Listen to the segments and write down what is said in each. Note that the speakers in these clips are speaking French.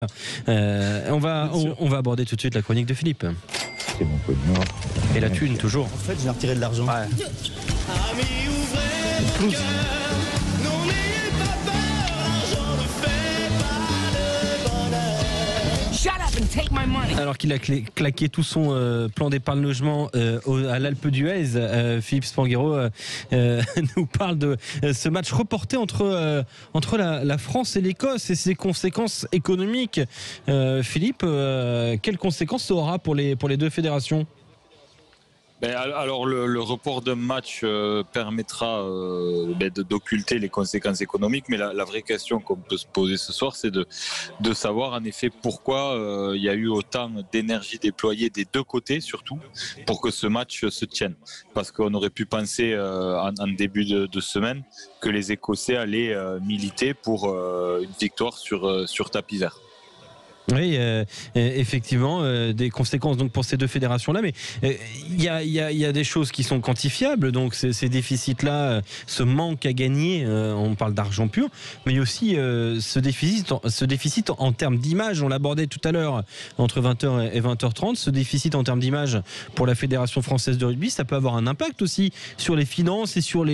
On va aborder tout de suite la chronique de Philippe. C'est mon pognon. Et la thune, toujours. En fait, j'ai retiré de l'argent. Ouais. Amis, ouvrez vos cœurs, non n'ayez pas peur, l'argent ne fait pas le bonheur. Shut up and take my money. Alors qu'il a claqué tout son plan d'épargne logement à l'Alpe d'Huez, Philippe Spanghero nous parle de ce match reporté entre la France et l'Écosse et ses conséquences économiques. Philippe, quelles conséquences ça aura pour les deux fédérations ? Alors le report d'un match permettra d'occulter les conséquences économiques, mais la vraie question qu'on peut se poser ce soir, c'est de savoir en effet pourquoi il y a eu autant d'énergie déployée des deux côtés, surtout pour que ce match se tienne. Parce qu'on aurait pu penser en début de semaine que les Écossais allaient militer pour une victoire sur tapis vert. Oui, effectivement, des conséquences donc pour ces deux fédérations-là, mais il y a des choses qui sont quantifiables, donc ces déficits-là, ce manque à gagner, on parle d'argent pur, mais il y a aussi ce déficit en termes d'image, on l'abordait tout à l'heure entre 20h et 20h30, ce déficit en termes d'image pour la Fédération française de rugby, ça peut avoir un impact aussi sur les finances et sur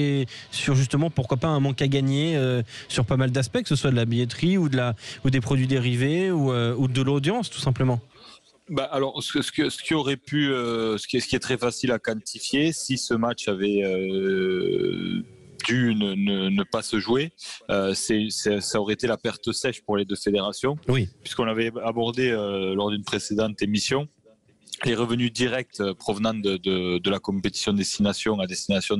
justement, pourquoi pas un manque à gagner sur pas mal d'aspects, que ce soit de la billetterie ou des produits dérivés ou de l'audience, tout simplement. Alors, ce qui aurait pu, ce qui est très facile à quantifier, si ce match avait dû ne pas se jouer, ça aurait été la perte sèche pour les deux fédérations. Oui. Puisqu'on l'avait abordé lors d'une précédente émission. Les revenus directs provenant de la compétition destination à destination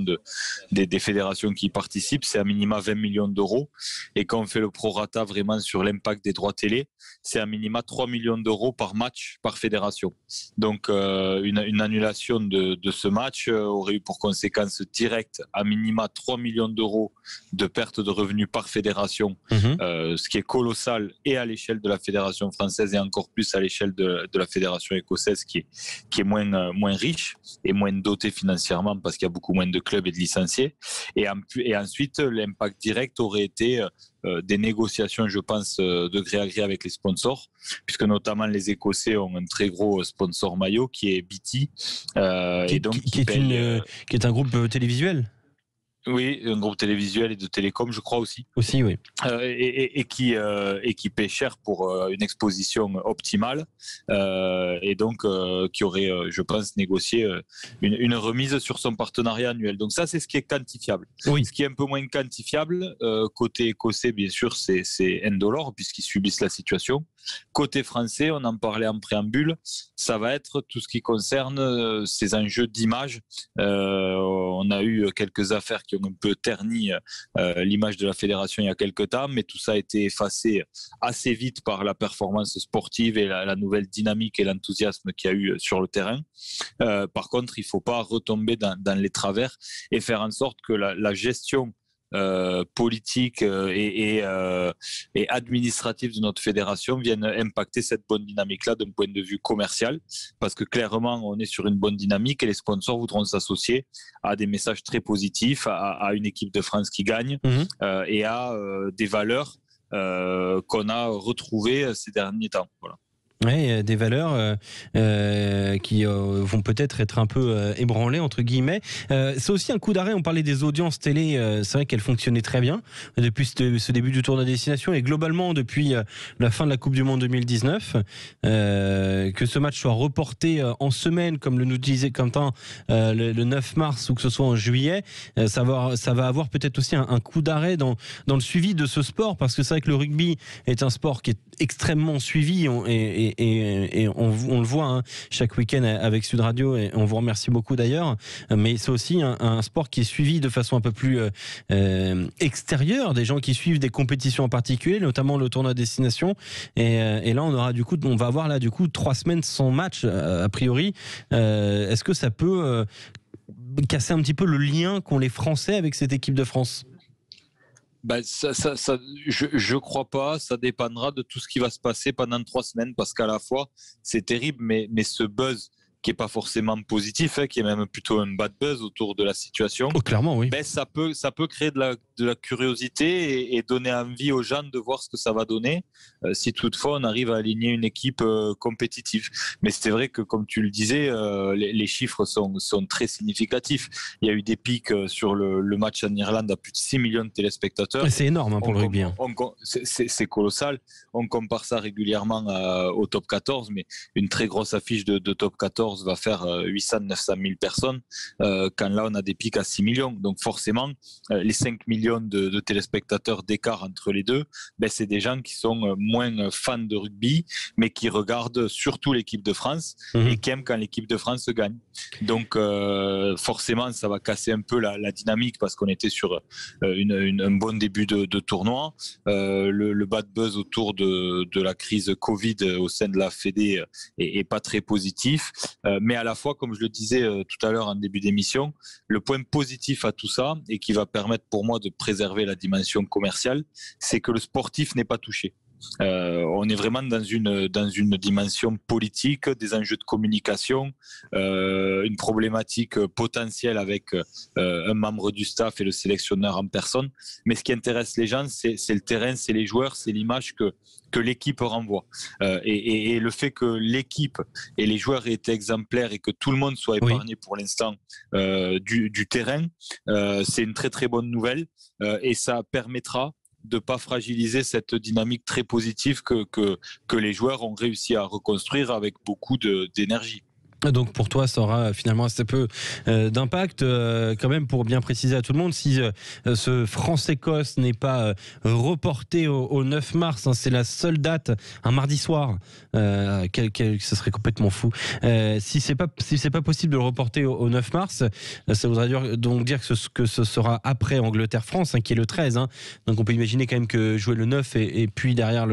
des fédérations qui y participent, c'est à minima 20 millions d'euros. Et quand on fait le prorata vraiment sur l'impact des droits télé, c'est à minima 3 millions d'euros par match, par fédération. Donc une annulation de ce match aurait eu pour conséquence directe à minima 3 millions d'euros de perte de revenus par fédération, ce qui est colossal et à l'échelle de la fédération française et encore plus à l'échelle de la fédération écossaise qui est moins riche et moins dotée financièrement parce qu'il y a beaucoup moins de clubs et de licenciés. Et ensuite, l'impact direct aurait été des négociations, je pense, de gré à gré avec les sponsors, puisque notamment les Écossais ont un très gros sponsor maillot qui est BT, qui est un groupe télévisuel. Oui, un groupe télévisuel et de télécom, je crois aussi. Aussi, oui. Et qui paie cher pour une exposition optimale, et donc qui aurait, je pense, négocié une remise sur son partenariat annuel. Donc ça, c'est ce qui est quantifiable. Oui. Ce qui est un peu moins quantifiable, côté écossais, bien sûr, c'est indolore, puisqu'ils subissent la situation. Côté français, on en parlait en préambule, ça va être tout ce qui concerne ces enjeux d'image. On a eu quelques affaires qui ont un peu terni l'image de la fédération il y a quelques temps, mais tout ça a été effacé assez vite par la performance sportive et la nouvelle dynamique et l'enthousiasme qu'il y a eu sur le terrain. Par contre, il ne faut pas retomber dans les travers et faire en sorte que la gestion politique et administrative de notre fédération viennent impacter cette bonne dynamique-là d'un point de vue commercial, parce que clairement on est sur une bonne dynamique et les sponsors voudront s'associer à des messages très positifs, à une équipe de France qui gagne et à des valeurs qu'on a retrouvées ces derniers temps. Voilà. Oui, des valeurs qui vont peut-être être un peu ébranlées, entre guillemets. C'est aussi un coup d'arrêt, on parlait des audiences télé, c'est vrai qu'elles fonctionnaient très bien depuis ce début du tour de destination et globalement depuis la fin de la Coupe du Monde 2019. Que ce match soit reporté en semaine, comme nous disait Quentin, le 9 mars ou que ce soit en juillet, ça va avoir peut-être aussi un coup d'arrêt dans le suivi de ce sport, parce que c'est vrai que le rugby est un sport qui est extrêmement suivi et on le voit chaque week-end avec Sud Radio, et on vous remercie beaucoup d'ailleurs, mais c'est aussi un sport qui est suivi de façon un peu plus extérieure, des gens qui suivent des compétitions en particulier, notamment le tournoi destination, et là on va avoir 3 semaines sans match a priori. Est-ce que ça peut casser un petit peu le lien qu'ont les Français avec cette équipe de France ? Je crois pas. Ça dépendra de tout ce qui va se passer pendant 3 semaines, parce qu'à la fois c'est terrible, mais ce buzz qui est pas forcément positif, qui est même plutôt un bad buzz autour de la situation. Oh, clairement, oui. Ça peut créer de la de la curiosité et donner envie aux gens de voir ce que ça va donner si toutefois on arrive à aligner une équipe compétitive. Mais c'est vrai que, comme tu le disais, les chiffres sont très significatifs. Il y a eu des pics sur le match en Irlande à plus de 6 millions de téléspectateurs. C'est énorme pour le rugby. C'est colossal. On compare ça régulièrement au top 14, mais une très grosse affiche de top 14 va faire 800-900 000 personnes, quand là on a des pics à 6 millions. Donc forcément, les 5 millions de téléspectateurs d'écart entre les deux, c'est des gens qui sont moins fans de rugby, mais qui regardent surtout l'équipe de France et qui aiment quand l'équipe de France gagne. Donc forcément, ça va casser un peu la dynamique parce qu'on était sur un bon début de tournoi. Le bad buzz autour de la crise Covid au sein de la Fédé est pas très positif. Mais à la fois, comme je le disais tout à l'heure en début d'émission, le point positif à tout ça et qui va permettre pour moi de préserver la dimension commerciale, c'est que le sportif n'est pas touché. On est vraiment dans une dimension politique, des enjeux de communication, une problématique potentielle avec un membre du staff et le sélectionneur en personne. Mais ce qui intéresse les gens, c'est le terrain, c'est les joueurs, c'est l'image que l'équipe renvoie. Et le fait que l'équipe et les joueurs aient été exemplaires et que tout le monde soit épargné pour l'instant du terrain, c'est une très très bonne nouvelle et ça permettra de ne pas fragiliser cette dynamique très positive que les joueurs ont réussi à reconstruire avec beaucoup d'énergie. Donc pour toi, ça aura finalement assez peu d'impact. Quand même, pour bien préciser à tout le monde, si ce France-Écosse n'est pas reporté au 9 mars, c'est la seule date, un mardi soir, ce serait complètement fou. Si c'est pas possible de le reporter au 9 mars, ça voudrait donc dire que ce sera après Angleterre-France, qui est le 13. Donc on peut imaginer quand même que jouer le 9 et puis derrière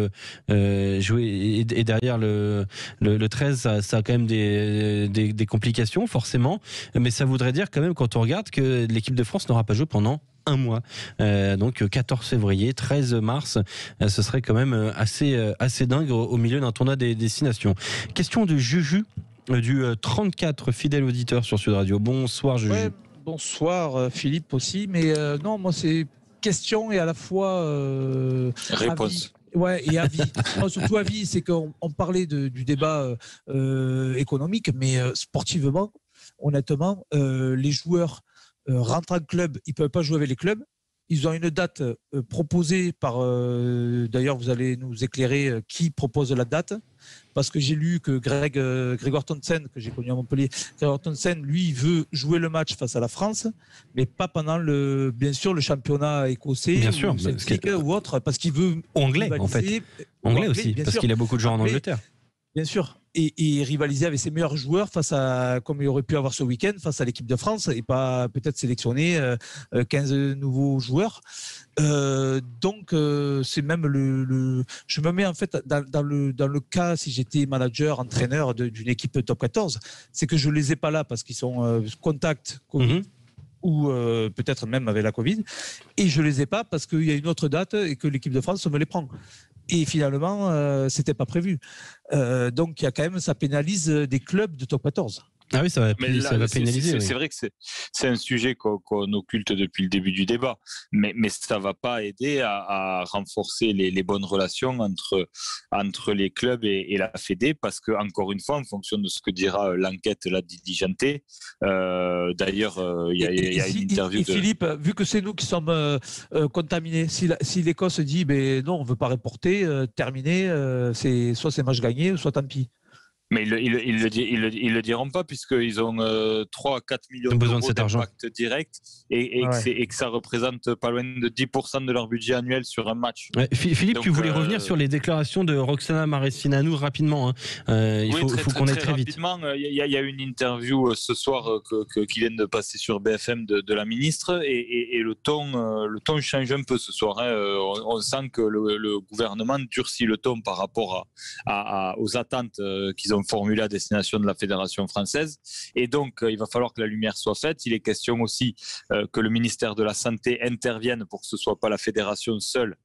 derrière le 13, ça a quand même des complications forcément, mais ça voudrait dire quand même, quand on regarde, que l'équipe de France n'aura pas joué pendant un mois. Donc 14 février, 13 mars, ce serait quand même assez dingue au milieu d'un tournoi des destinations. Question de Juju, du 34 fidèle auditeur sur Sud Radio. Bonsoir Juju. Ouais, bonsoir Philippe aussi, mais non, moi c'est question et à la fois réponse. Ouais, et avis. Non, surtout avis, c'est qu'on parlait du débat économique, mais sportivement, honnêtement, les joueurs rentrent en club, ils ne peuvent pas jouer avec les clubs. Ils ont une date proposée par... D'ailleurs, vous allez nous éclairer qui propose la date. Parce que j'ai lu que Grégoire Townsend, que j'ai connu à Montpellier, Grégoire Townsend, lui, il veut jouer le match face à la France, mais pas pendant bien sûr, le championnat écossais, bien sûr, ou autre, parce qu'il veut... Anglais, en fait. Anglais aussi, parce qu'il a beaucoup de joueurs en Angleterre. Bien sûr. Et rivaliser avec ses meilleurs joueurs face à, comme il aurait pu avoir ce week-end, face à l'équipe de France, et pas peut-être sélectionner 15 nouveaux joueurs. Donc c'est même je me mets en fait dans le cas, si j'étais manager, entraîneur d'une équipe top 14, c'est que je les ai pas là parce qu'ils sont contact Covid. Ou peut-être même avec la Covid, et je les ai pas parce qu'il y a une autre date et que l'équipe de France me les prend. Et finalement, c'était pas prévu. Donc, il y a quand même, ça pénalise des clubs de top 14. Ah oui, ça va pénaliser. C'est vrai que c'est un sujet qu'on occulte depuis le début du débat, mais ça ne va pas aider à renforcer les bonnes relations entre les clubs et la Fédé, parce que, encore une fois, en fonction de ce que dira l'enquête diligentée, d'ailleurs, il y a une interview de... Philippe, vu que c'est nous qui sommes contaminés, si l'Écosse dit non, on ne veut pas reporter, terminé, soit c'est match gagné, soit tant pis. Mais ils le diront pas, puisqu'ils ont 3 à 4 millions d'euros d'impact direct et que ça représente pas loin de 10% de leur budget annuel sur un match. Ouais, Philippe, donc, tu voulais revenir sur les déclarations de Roxana Maracineanu rapidement. Il faut qu'on aille très vite. Il y a une interview ce soir qui vient de passer sur BFM de la ministre et le ton change un peu ce soir. On sent que le gouvernement durcit le ton par rapport aux attentes qu'ils ont un formulaire à destination de la Fédération française. Et donc, il va falloir que la lumière soit faite. Il est question aussi que le ministère de la Santé intervienne pour que ce ne soit pas la fédération seule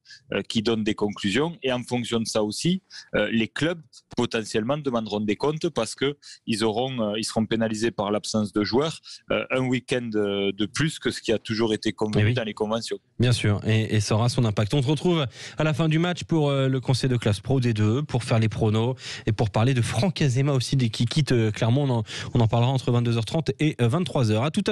qui donne des conclusions. Et en fonction de ça aussi, les clubs potentiellement demanderont des comptes parce qu'ils seront pénalisés par l'absence de joueurs un week-end de plus que ce qui a toujours été convenu dans les conventions. Bien sûr, et ça aura son impact. On se retrouve à la fin du match pour le conseil de classe pro des deux, pour faire les pronos et pour parler de Franck Azema aussi qui quitte Clermont. On en parlera entre 22h30 et 23h. À tout à l'heure.